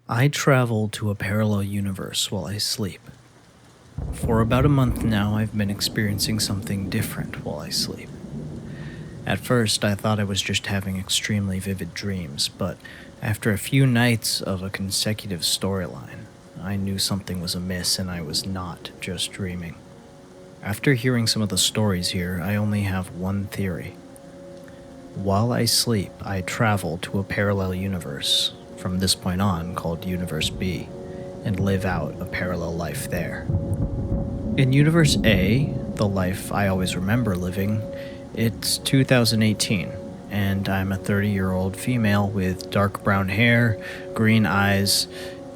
I travel to a parallel universe while I sleep. For about a month now, I've been experiencing something different while I sleep. At first, I thought I was just having extremely vivid dreams, but after a few nights of a consecutive storyline, I knew something was amiss and I was not just dreaming. After hearing some of the stories here, I only have one theory. While I sleep, I travel to a parallel universe, from this point on called Universe B, and live out a parallel life there. In Universe A, the life I always remember living, it's 2018, and I'm a 30-year-old female with dark brown hair, green eyes,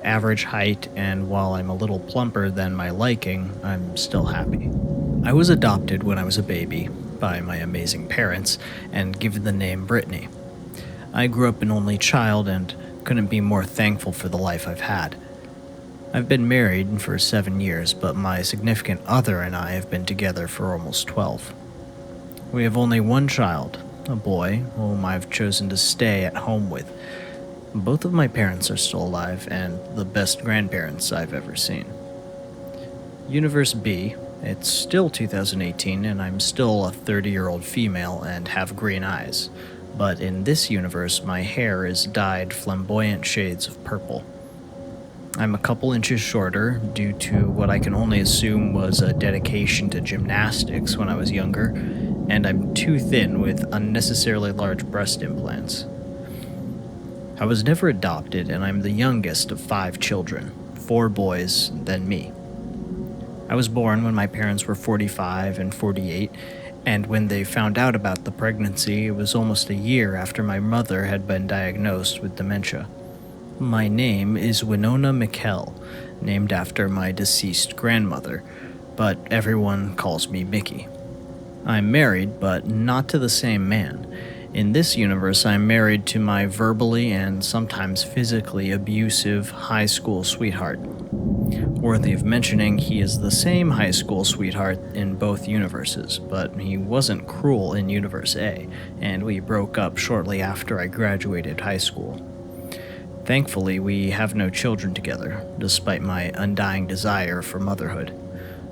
average height, and while I'm a little plumper than my liking, I'm still happy. I was adopted when I was a baby by my amazing parents and given the name Brittany. I grew up an only child and couldn't be more thankful for the life I've had. I've been married for 7 years, but my significant other and I have been together for almost 12. We have only one child, a boy, whom I've chosen to stay at home with. Both of my parents are still alive and the best grandparents I've ever seen. Universe B, it's still 2018 and I'm still a 30-year-old female and have green eyes, but in this universe my hair is dyed flamboyant shades of purple. I'm a couple inches shorter due to what I can only assume was a dedication to gymnastics when I was younger, and I'm too thin with unnecessarily large breast implants. I was never adopted, and I'm the youngest of 5 children, 4 boys, then me. I was born when my parents were 45 and 48, and when they found out about the pregnancy, it was almost a year after my mother had been diagnosed with dementia. My name is Winona McKell, named after my deceased grandmother, but everyone calls me Mickey. I'm married, but not to the same man. In this universe, I'm married to my verbally and sometimes physically abusive high school sweetheart. Worthy of mentioning, he is the same high school sweetheart in both universes, but he wasn't cruel in Universe A, and we broke up shortly after I graduated high school. Thankfully, we have no children together, despite my undying desire for motherhood.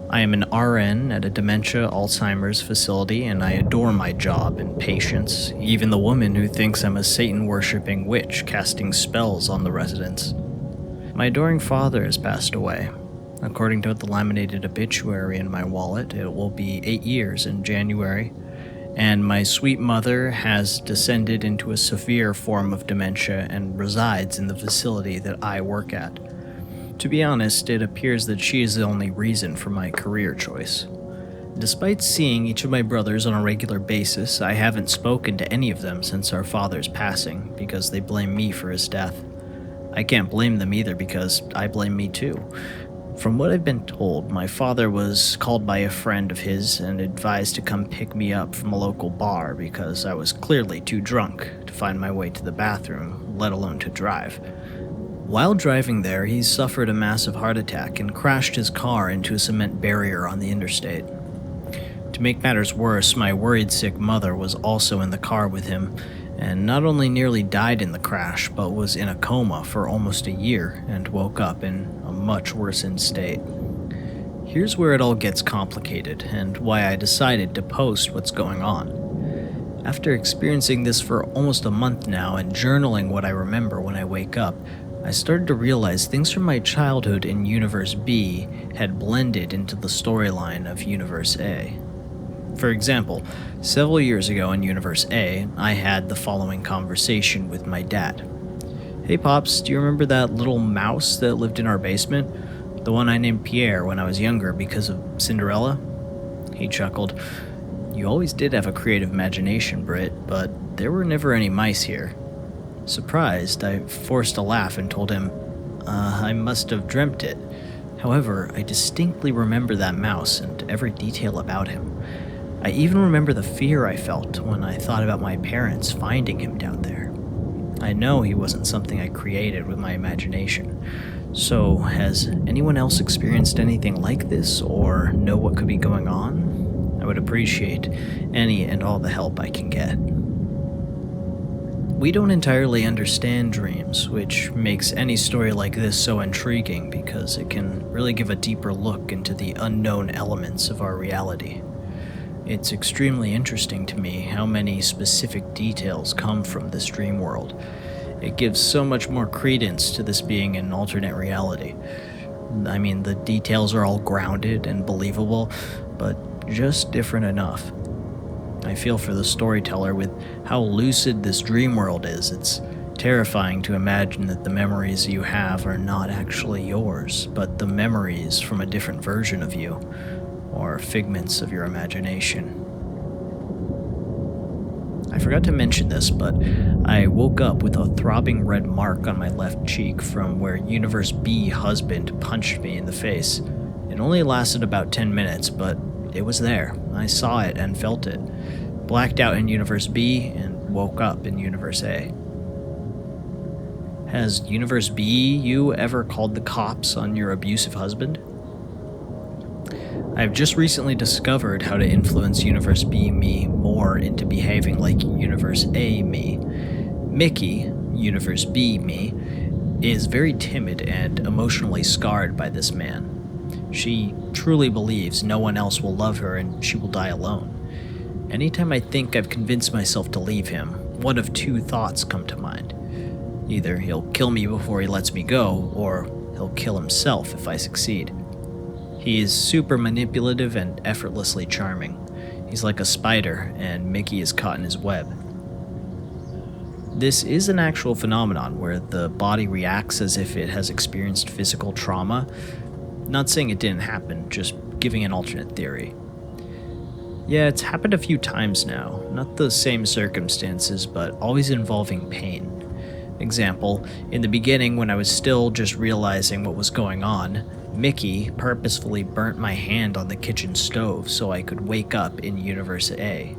I am an RN at a dementia Alzheimer's facility, and I adore my job and patients, even the woman who thinks I'm a Satan-worshipping witch casting spells on the residents. My adoring father has passed away. According to the laminated obituary in my wallet, it will be 8 years in January, and my sweet mother has descended into a severe form of dementia and resides in the facility that I work at. To be honest, it appears that she is the only reason for my career choice. Despite seeing each of my brothers on a regular basis, I haven't spoken to any of them since our father's passing because they blame me for his death. I can't blame them either because I blame me too. From what I've been told, my father was called by a friend of his and advised to come pick me up from a local bar because I was clearly too drunk to find my way to the bathroom, let alone to drive. While driving there, he suffered a massive heart attack and crashed his car into a cement barrier on the interstate. To make matters worse, my worried sick mother was also in the car with him, and not only nearly died in the crash, but was in a coma for almost a year and woke up in a much worsened state. Here's where it all gets complicated, and why I decided to post what's going on. After experiencing this for almost a month now and journaling what I remember when I wake up, I started to realize things from my childhood in Universe B had blended into the storyline of Universe A. For example, several years ago in Universe A, I had the following conversation with my dad. "Hey Pops, do you remember that little mouse that lived in our basement? The one I named Pierre when I was younger because of Cinderella?" He chuckled. "You always did have a creative imagination, Britt, but there were never any mice here." Surprised, I forced a laugh and told him, I must have dreamt it. However, I distinctly remember that mouse and every detail about him. I even remember the fear I felt when I thought about my parents finding him down there. I know he wasn't something I created with my imagination. So, has anyone else experienced anything like this or know what could be going on? I would appreciate any and all the help I can get. We don't entirely understand dreams, which makes any story like this so intriguing because it can really give a deeper look into the unknown elements of our reality. It's extremely interesting to me how many specific details come from this dream world. It gives so much more credence to this being an alternate reality. I mean, the details are all grounded and believable, but just different enough. I feel for the storyteller with how lucid this dream world is. It's terrifying to imagine that the memories you have are not actually yours, but the memories from a different version of you, or figments of your imagination. I forgot to mention this, but I woke up with a throbbing red mark on my left cheek from where Universe B husband punched me in the face. It only lasted about 10 minutes, but it was there. I saw it and felt it. Blacked out in Universe B and woke up in Universe A. Has Universe B you ever called the cops on your abusive husband? I've just recently discovered how to influence Universe B me more into behaving like Universe A me. Mickey, Universe B me, is very timid and emotionally scarred by this man. She truly believes no one else will love her and she will die alone. Anytime I think I've convinced myself to leave him, one of two thoughts come to mind. Either he'll kill me before he lets me go, or he'll kill himself if I succeed. He is super manipulative and effortlessly charming. He's like a spider, and Mickey is caught in his web. This is an actual phenomenon where the body reacts as if it has experienced physical trauma. Not saying it didn't happen, just giving an alternate theory. Yeah, it's happened a few times now, not the same circumstances, but always involving pain. Example, in the beginning when I was still just realizing what was going on, Mickey purposefully burnt my hand on the kitchen stove so I could wake up in Universe A.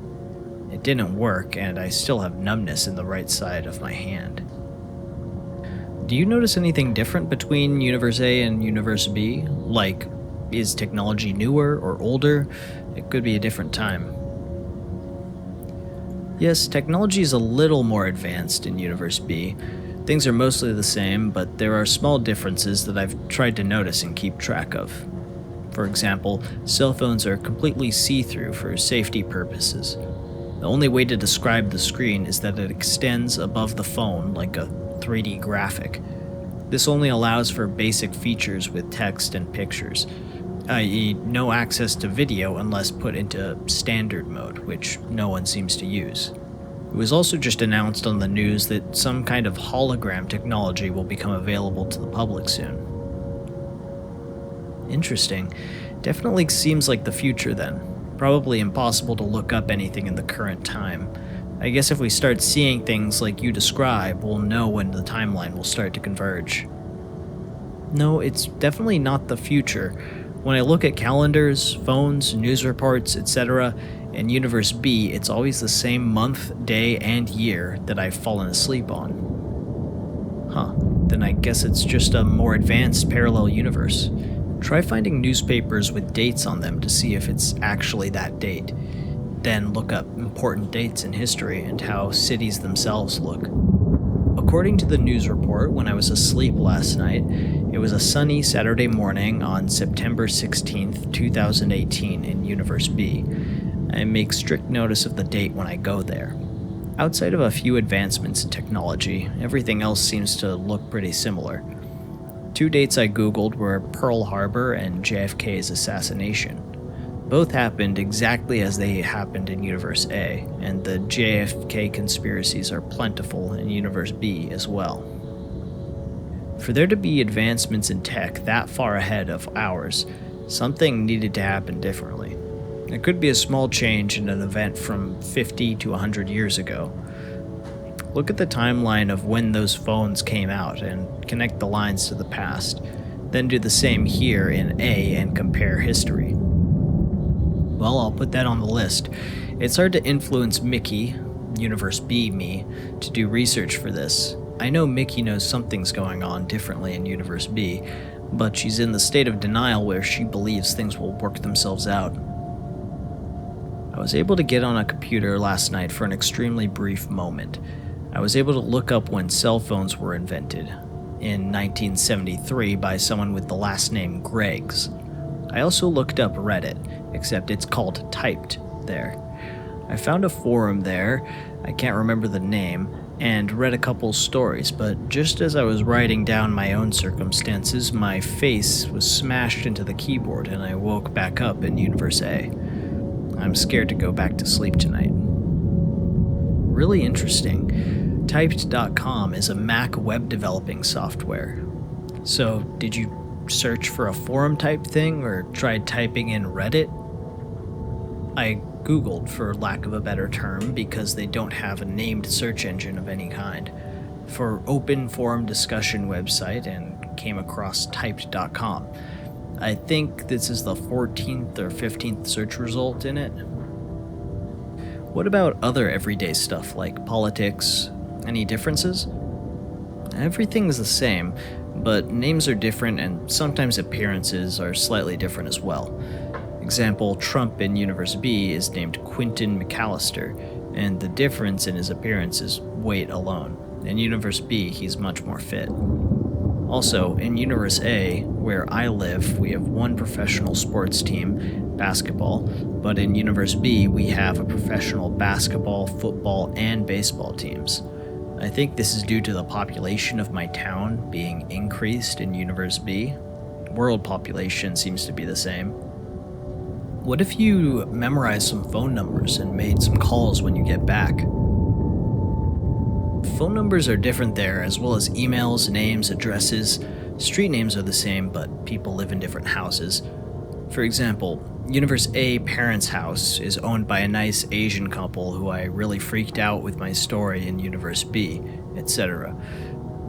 It didn't work, and I still have numbness in the right side of my hand. Do you notice anything different between Universe A and Universe B? Like, is technology newer or older? It could be a different time. Yes, technology is a little more advanced in Universe B. Things are mostly the same, but there are small differences that I've tried to notice and keep track of. For example, cell phones are completely see-through for safety purposes. The only way to describe the screen is that it extends above the phone like a 3D graphic. This only allows for basic features with text and pictures, i.e. no access to video unless put into standard mode, which no one seems to use. It was also just announced on the news that some kind of hologram technology will become available to the public soon. Interesting. Definitely seems like the future then. Probably impossible to look up anything in the current time. I guess if we start seeing things like you describe, we'll know when the timeline will start to converge. No, it's definitely not the future. When I look at calendars, phones, news reports, etc., in Universe B, it's always the same month, day, and year that I've fallen asleep on. Huh, then I guess it's just a more advanced parallel universe. Try finding newspapers with dates on them to see if it's actually that date. Then look up important dates in history and how cities themselves look. According to the news report, when I was asleep last night, it was a sunny Saturday morning on September 16th, 2018 in Universe B. I make strict notice of the date when I go there. Outside of a few advancements in technology, everything else seems to look pretty similar. Two dates I googled were Pearl Harbor and JFK's assassination. Both happened exactly as they happened in Universe A, and the JFK conspiracies are plentiful in Universe B as well. For there to be advancements in tech that far ahead of ours, something needed to happen differently. It could be a small change in an event from 50 to 100 years ago. Look at the timeline of when those phones came out and connect the lines to the past. Then do the same here in A and compare history. Well, I'll put that on the list. It's hard to influence Mickey, Universe B me, to do research for this. I know Mickey knows something's going on differently in Universe B, but she's in the state of denial where she believes things will work themselves out. I was able to get on a computer last night for an extremely brief moment. I was able to look up when cell phones were invented, in 1973 by someone with the last name Greggs. I also looked up Reddit, except it's called Typed there. I found a forum there, I can't remember the name, and read a couple stories, but just as I was writing down my own circumstances, my face was smashed into the keyboard and I woke back up in Universe A. I'm scared to go back to sleep tonight. Really interesting. Typed.com is a Mac web developing software. So, did you search for a forum type thing or tried typing in Reddit? I Googled, for lack of a better term, because they don't have a named search engine of any kind, for open forum discussion website and came across typed.com. I think this is the 14th or 15th search result in it. What about other everyday stuff like politics? Any differences? Everything's the same, but names are different and sometimes appearances are slightly different as well. Example, Trump in Universe B is named Quentin McAllister, and the difference in his appearance is weight alone. In Universe B, he's much more fit. Also, in Universe A, where I live, we have one professional sports team, basketball, but in Universe B, we have a professional basketball, football, and baseball teams. I think this is due to the population of my town being increased in Universe B. World population seems to be the same. What if you memorized some phone numbers and made some calls when you get back? Phone numbers are different there, as well as emails, names, addresses. Street names are the same, but people live in different houses. For example, Universe A parents' house is owned by a nice Asian couple who I really freaked out with my story in Universe B, etc.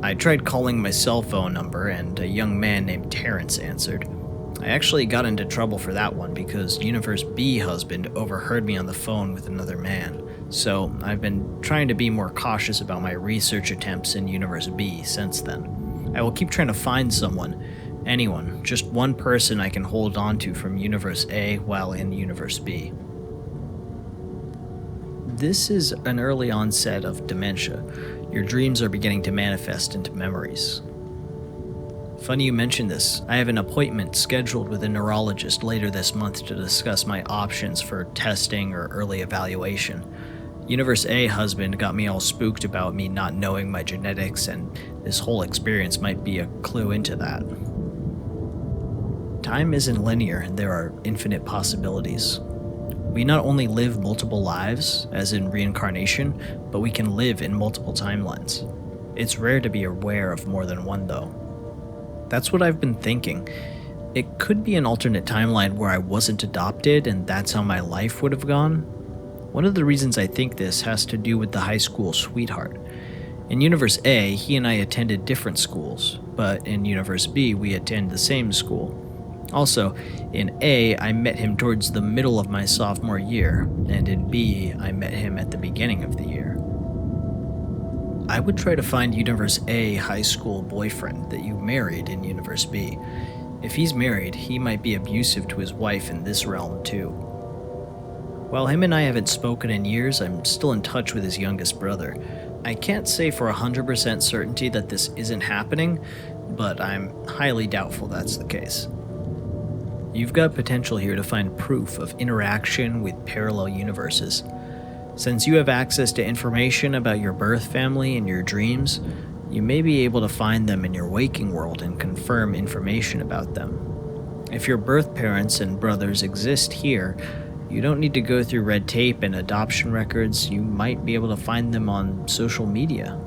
I tried calling my cell phone number and a young man named Terrence answered. I actually got into trouble for that one because Universe B husband overheard me on the phone with another man. So I've been trying to be more cautious about my research attempts in Universe B since then. I will keep trying to find someone, anyone, just one person I can hold on to from Universe A while in Universe B. This is an early onset of dementia. Your dreams are beginning to manifest into memories. Funny you mention this. I have an appointment scheduled with a neurologist later this month to discuss my options for testing or early evaluation. Universe A husband got me all spooked about me not knowing my genetics, and this whole experience might be a clue into that. Time isn't linear, and there are infinite possibilities. We not only live multiple lives, as in reincarnation, but we can live in multiple timelines. It's rare to be aware of more than one, though. That's what I've been thinking. It could be an alternate timeline where I wasn't adopted and that's how my life would have gone. One of the reasons I think this has to do with the high school sweetheart. In Universe A, he and I attended different schools, but in Universe B, we attend the same school. Also, in A, I met him towards the middle of my sophomore year, and in B, I met him at the beginning of the year. I would try to find Universe A high school boyfriend that you married in Universe B. If he's married, he might be abusive to his wife in this realm too. While him and I haven't spoken in years, I'm still in touch with his youngest brother. I can't say for 100% certainty that this isn't happening, but I'm highly doubtful that's the case. You've got potential here to find proof of interaction with parallel universes. Since you have access to information about your birth family and your dreams, you may be able to find them in your waking world and confirm information about them. If your birth parents and brothers exist here, you don't need to go through red tape and adoption records. You might be able to find them on social media.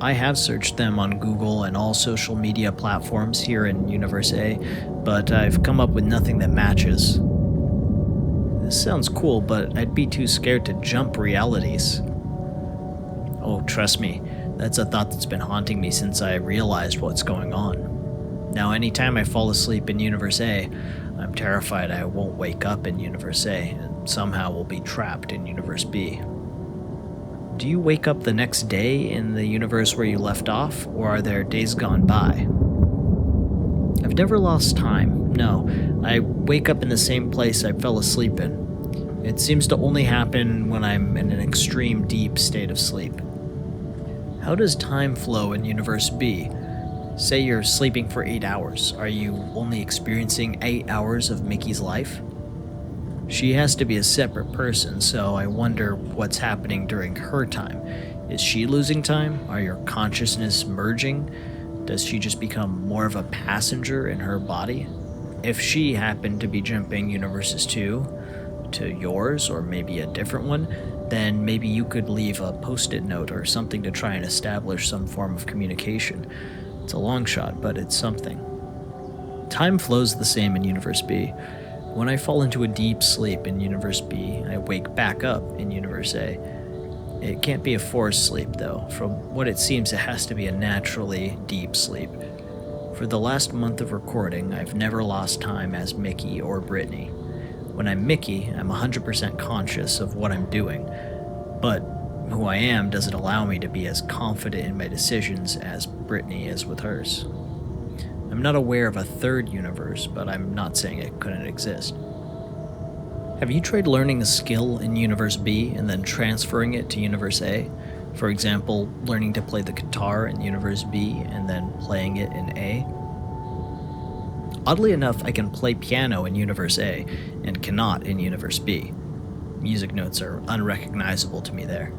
I have searched them on Google and all social media platforms here in Universe A, but I've come up with nothing that matches. This sounds cool, but I'd be too scared to jump realities. Oh, trust me, that's a thought that's been haunting me since I realized what's going on. Now, anytime I fall asleep in Universe A, I'm terrified I won't wake up in Universe A and somehow will be trapped in Universe B. Do you wake up the next day in the universe where you left off, or are there days gone by? I've never lost time, no. I wake up in the same place I fell asleep in. It seems to only happen when I'm in an extreme deep state of sleep. How does time flow in Universe B? Say you're sleeping for 8 hours. Are you only experiencing 8 hours of Mickey's life? She has to be a separate person, so I wonder what's happening during her time. Is she losing time? Are your consciousness merging? Does she just become more of a passenger in her body? If she happened to be jumping universes too, to yours or maybe a different one, then maybe you could leave a post-it note or something to try and establish some form of communication. It's a long shot, but it's something. Time flows the same in Universe B. When I fall into a deep sleep in Universe B, I wake back up in Universe A. It can't be a forced sleep, though. From what it seems, it has to be a naturally deep sleep. For the last month of recording, I've never lost time as Mickey or Brittany. When I'm Mickey, I'm 100% conscious of what I'm doing, but who I am doesn't allow me to be as confident in my decisions as Brittany is with hers. I'm not aware of a third universe, but I'm not saying it couldn't exist. Have you tried learning a skill in Universe B and then transferring it to Universe A? For example, learning to play the guitar in Universe B and then playing it in A? Oddly enough, I can play piano in Universe A and cannot in Universe B. Music notes are unrecognizable to me there.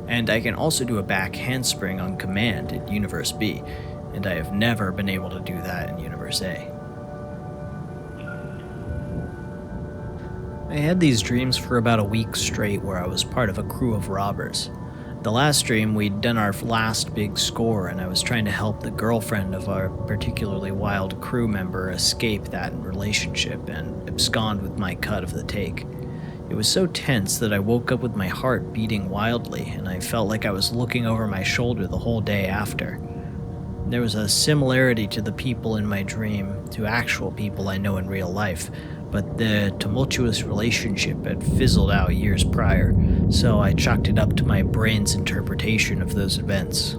And I can also do a back handspring on command in Universe B, and I have never been able to do that in Universe A. I had these dreams for about a week straight where I was part of a crew of robbers. The last dream, we'd done our last big score, and I was trying to help the girlfriend of our particularly wild crew member escape that relationship and abscond with my cut of the take. It was so tense that I woke up with my heart beating wildly, and I felt like I was looking over my shoulder the whole day after. There was a similarity to the people in my dream to actual people I know in real life, but the tumultuous relationship had fizzled out years prior, so I chalked it up to my brain's interpretation of those events.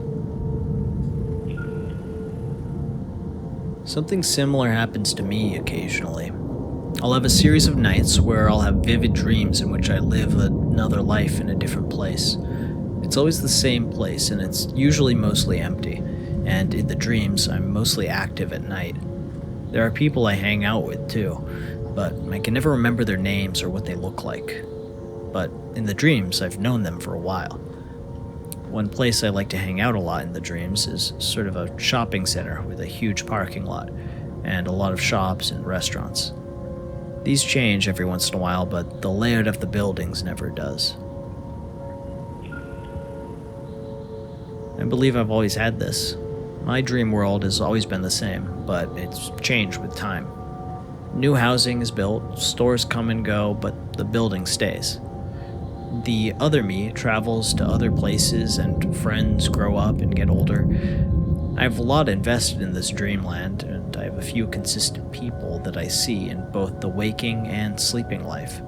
Something similar happens to me occasionally. I'll have a series of nights where I'll have vivid dreams in which I live another life in a different place. It's always the same place, and it's usually mostly empty, and in the dreams, I'm mostly active at night. There are people I hang out with too, but I can never remember their names or what they look like. But in the dreams, I've known them for a while. One place I like to hang out a lot in the dreams is sort of a shopping center with a huge parking lot, and a lot of shops and restaurants. These change every once in a while, but the layout of the buildings never does. I believe I've always had this. My dream world has always been the same, but it's changed with time. New housing is built, stores come and go, but the building stays. The other me travels to other places and friends grow up and get older. I have a lot invested in this dreamland, and I have a few consistent people that I see in both the waking and sleeping life.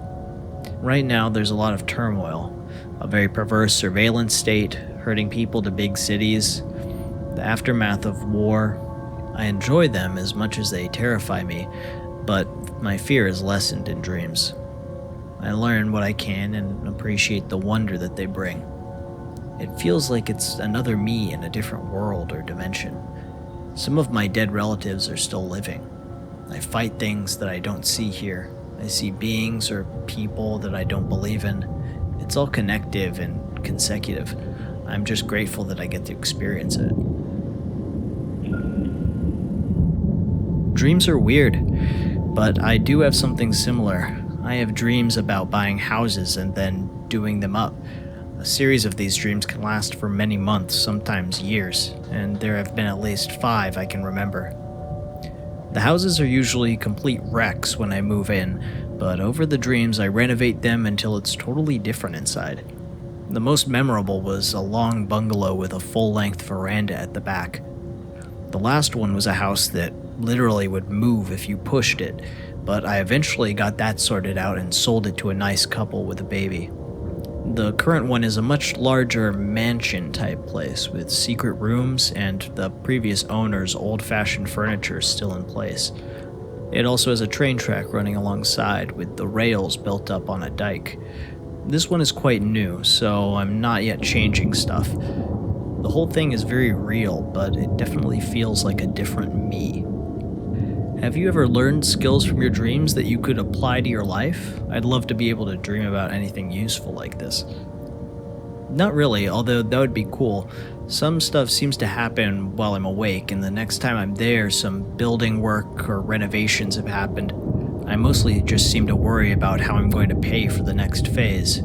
Right now, there's a lot of turmoil, a very perverse surveillance state, herding people to big cities, the aftermath of war. I enjoy them as much as they terrify me, but my fear is lessened in dreams. I learn what I can and appreciate the wonder that they bring. It feels like it's another me in a different world or dimension. Some of my dead relatives are still living. I fight things that I don't see here. I see beings or people that I don't believe in. It's all connective and consecutive. I'm just grateful that I get to experience it. Dreams are weird, but I do have something similar. I have dreams about buying houses and then doing them up. A series of these dreams can last for many months, sometimes years, and there have been at least 5 I can remember. The houses are usually complete wrecks when I move in, but over the dreams I renovate them until it's totally different inside. The most memorable was a long bungalow with a full-length veranda at the back. The last one was a house that literally would move if you pushed it, but I eventually got that sorted out and sold it to a nice couple with a baby. The current one is a much larger mansion-type place with secret rooms and the previous owner's old-fashioned furniture still in place. It also has a train track running alongside with the rails built up on a dike. This one is quite new, so I'm not yet changing stuff. The whole thing is very real, but it definitely feels like a different me. Have you ever learned skills from your dreams that you could apply to your life? I'd love to be able to dream about anything useful like this. Not really, although that would be cool. Some stuff seems to happen while I'm awake, and the next time I'm there, some building work or renovations have happened. I mostly just seem to worry about how I'm going to pay for the next phase.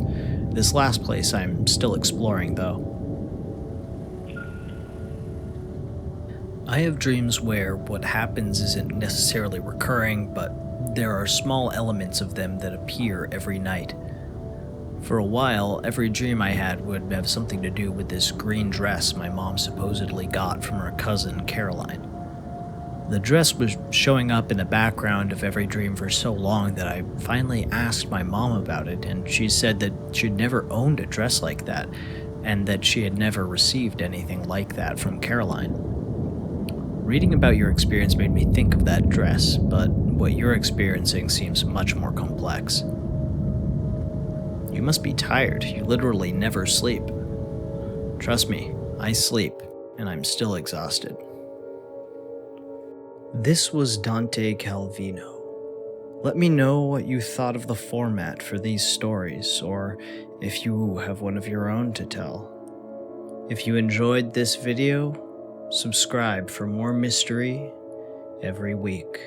This last place I'm still exploring, though. I have dreams where what happens isn't necessarily recurring, but there are small elements of them that appear every night. For a while, every dream I had would have something to do with this green dress my mom supposedly got from her cousin Caroline. The dress was showing up in the background of every dream for so long that I finally asked my mom about it, and she said that she'd never owned a dress like that, and that she had never received anything like that from Caroline. Reading about your experience made me think of that dress, but what you're experiencing seems much more complex. You must be tired. You literally never sleep. Trust me, I sleep, and I'm still exhausted. This was Dante Calvino. Let me know what you thought of the format for these stories, or if you have one of your own to tell. If you enjoyed this video, subscribe for more mystery every week.